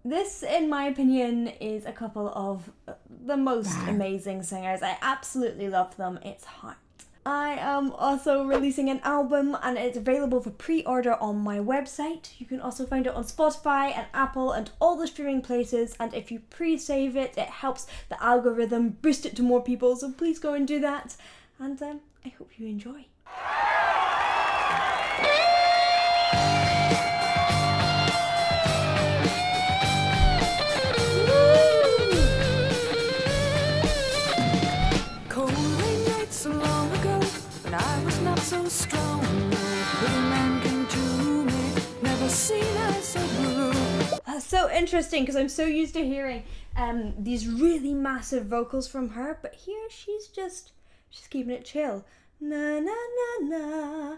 this, in my opinion, is a couple of the most amazing singers. I absolutely love them. It's hot. I am also releasing an album and it's available for pre-order on my website. You can also find it on Spotify and Apple and all the streaming places, and if you pre-save it, it helps the algorithm boost it to more people, so please go and do that. And I hope you enjoy. I was not so strong. Little man came to me, never seen us so blue. That's so interesting because I'm so used to hearing these really massive vocals from her, but here she's keeping it chill. Na na na na.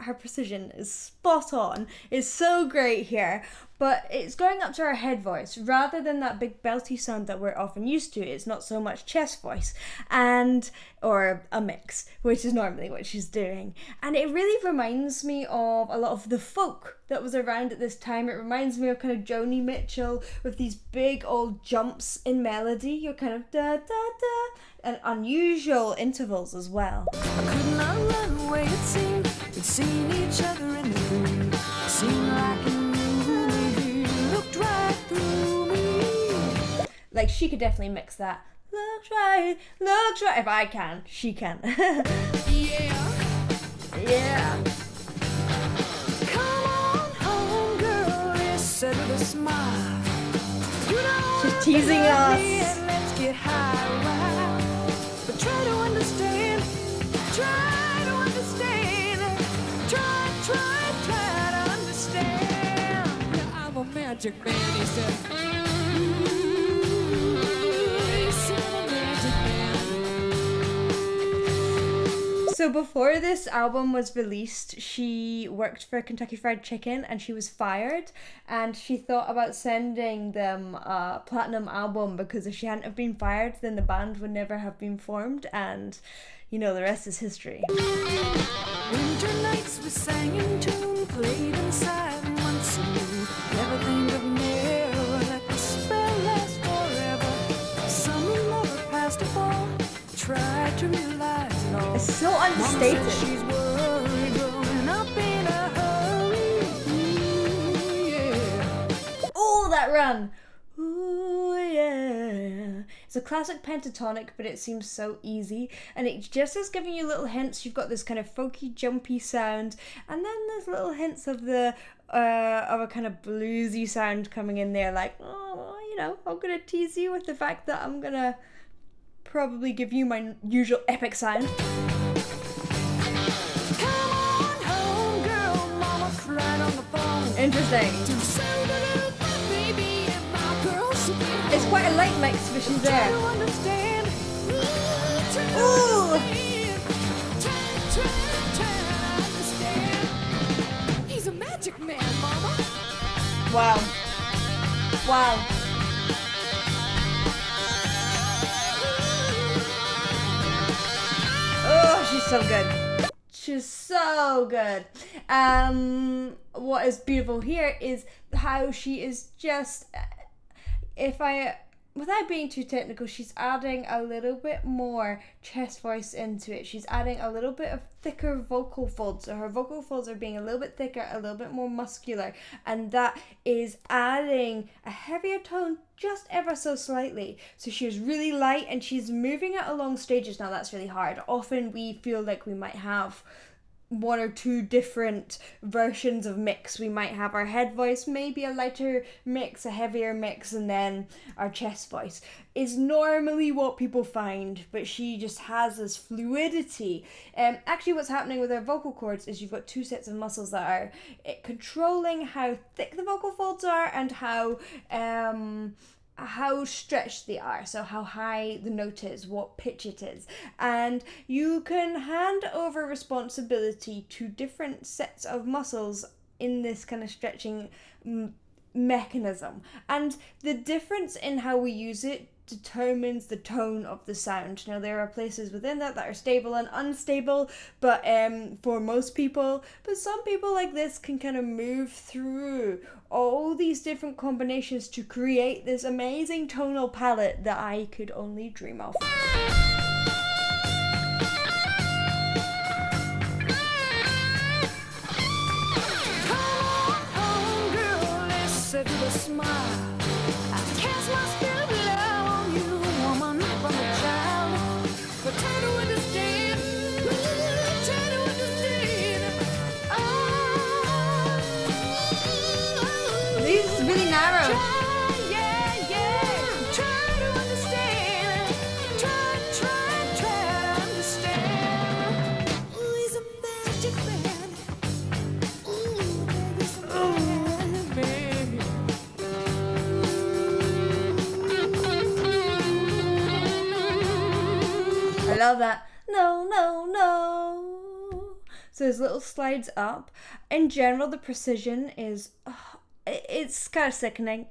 Her precision is spot on. It's so great here. But it's going up to her head voice rather than that big belty sound that we're often used to. It's not so much chest voice or a mix, which is normally what she's doing. And it really reminds me of a lot of the folk that was around at this time. It reminds me of kind of Joni Mitchell with these big old jumps in melody. You're kind of da da da, and unusual intervals as well. I could not run away, it seemed. We'd seen each other in the room. It seemed like it knew me, looked right through me. Like, she could definitely mix that. Looks right. If I can, she can. Yeah. Come on home, girl, he said with a smile. You know, She's teasing us. and let's get high, right? But try to understand. Try to understand. Try to understand. Yeah, I'm a magic man, he said. He said a magic man. So before this album was released, she worked for Kentucky Fried Chicken and she was fired, and she thought about sending them a platinum album because if she hadn't have been fired, then the band would never have been formed, and you know, the rest is history. Winter nights we sang in tune, played inside once anew. Never think of never, let the spell last forever. Summer lover passed a fall, tried to realize it all. It's so understated. Mama says she's worried, growing up in a hurry. Ooh, yeah. Oh, that run! Ooh, yeah. It's a classic pentatonic, but it seems so easy, and it just is giving you little hints. You've got this kind of folky, jumpy sound, and then there's little hints of the of a kind of bluesy sound coming in there, like, oh, you know, I'm gonna tease you with the fact that I'm gonna probably give you my usual epic sound. Come on home, girl, mama cried on the phone. Interesting. It's quite a light mix, but she's there. Ooh! He's a magic man, mama. Wow. Wow. Oh, she's so good. She's so good. What is beautiful here is how she is just... without being too technical, she's adding a little bit more chest voice into it. She's adding a little bit of thicker vocal folds. So her vocal folds are being a little bit thicker, a little bit more muscular, and that is adding a heavier tone just ever so slightly. So she's really light and she's moving it along stages. Now that's really hard. Often we feel like we might have one or two different versions of mix. We might have our head voice, maybe a lighter mix, a heavier mix, and then our chest voice is normally what people find, but she just has this fluidity. Actually what's happening with her vocal cords is you've got two sets of muscles that are controlling how thick the vocal folds are and how stretched they are, so how high the note is, what pitch it is, and you can hand over responsibility to different sets of muscles in this kind of stretching mechanism, and the difference in how we use it determines the tone of the sound. Now there are places within that are stable and unstable, but for most people, but some people like this can kind of move through all these different combinations to create this amazing tonal palette that I could only dream of. Said with a smile, I cast my spirit down on you, woman from a child. But try to understand, try to understand. This is really narrow. Try to understand. Try to understand. Ooh, he's a magic man. Ooh, he's a magic man. I love that. No, no, no. So there's little slides up. In general, the precision is, it's kind of sickening.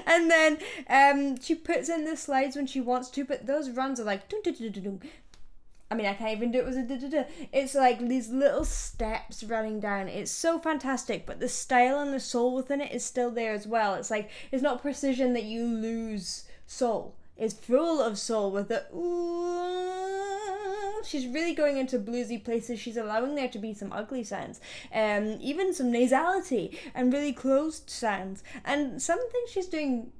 And then she puts in the slides when she wants to, but those runs are like, I mean, I can't even do it with a It's like these little steps running down. It's so fantastic, but the style and the soul within it is still there as well. It's like, it's not precision that you lose soul. It's full of soul with the ooh. She's really going into bluesy places. She's allowing there to be some ugly sounds, even some nasality and really closed sounds. And some things she's doing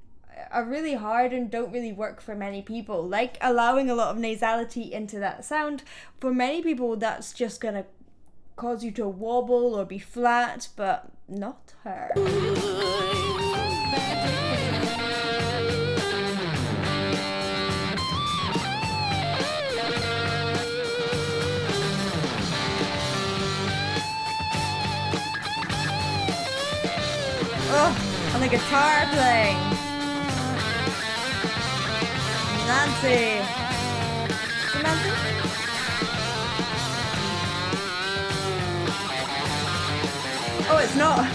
are really hard and don't really work for many people, like allowing a lot of nasality into that sound. For many people, that's just gonna cause you to wobble or be flat, but not her. Oh, on the guitar playing. Nancy. Is it Nancy? Oh, it's not.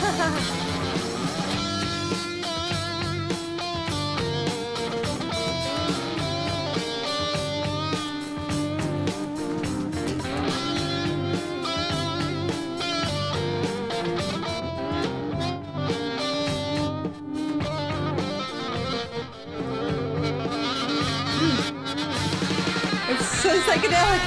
So psychedelic.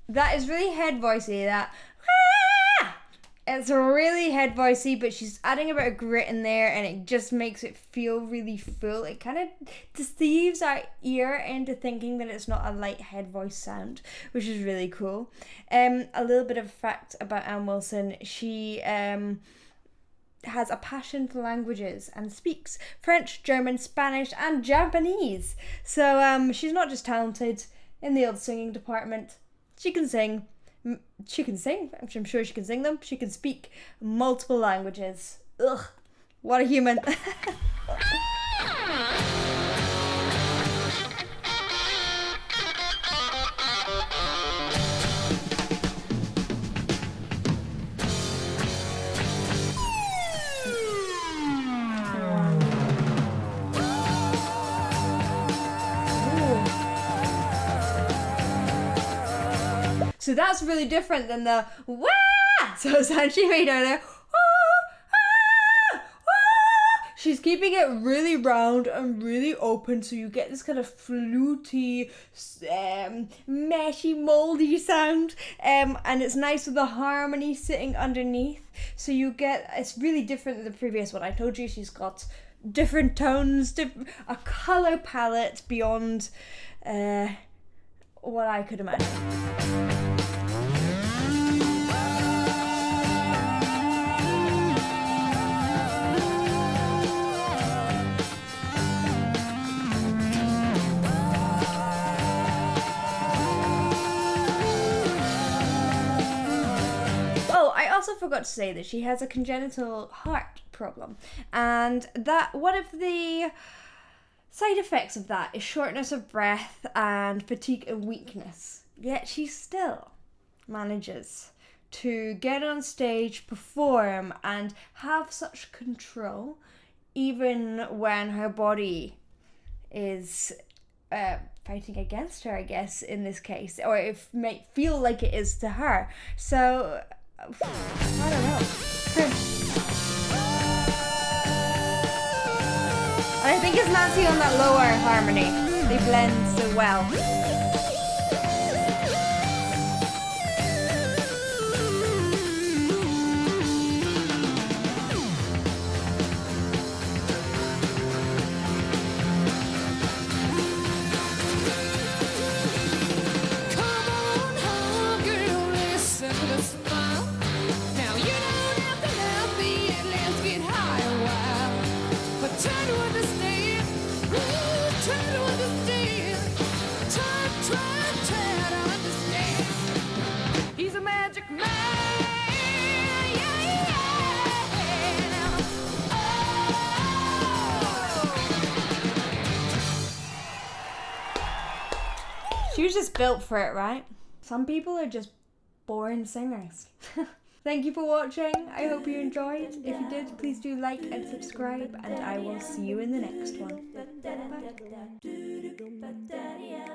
That is really head voicey, that. It's really head voicey, but she's adding a bit of grit in there and it just makes it feel really full. It kind of deceives our ear into thinking that it's not a light head voice sound, which is really cool. A little bit of fact about Ann Wilson. She has a passion for languages and speaks French, German, Spanish and Japanese. So she's not just talented in the old singing department. She can sing. She can sing. I'm sure she can sing them. She can speak multiple languages. Ugh, what a human. So that's really different than the wah so sound she made earlier. She's keeping it really round and really open, so you get this kind of fluty, meshy, moldy sound, and it's nice with the harmony sitting underneath. So you get, it's really different than the previous one. I told you she's got different tones, a colour palette beyond what I could imagine. also forgot to say that she has a congenital heart problem, and that one of the side effects of that is shortness of breath and fatigue and weakness. Yet she still manages to get on stage, perform, and have such control, even when her body is fighting against her, I guess, in this case, or it might feel like it is to her. So, I don't know. And I think it's Nancy on that lower harmony. They blend so well. She was just built for it, right? Some people are just born singers. Thank you for watching. I hope you enjoyed. If you did, please do like and subscribe, and I will see you in the next one. Bye.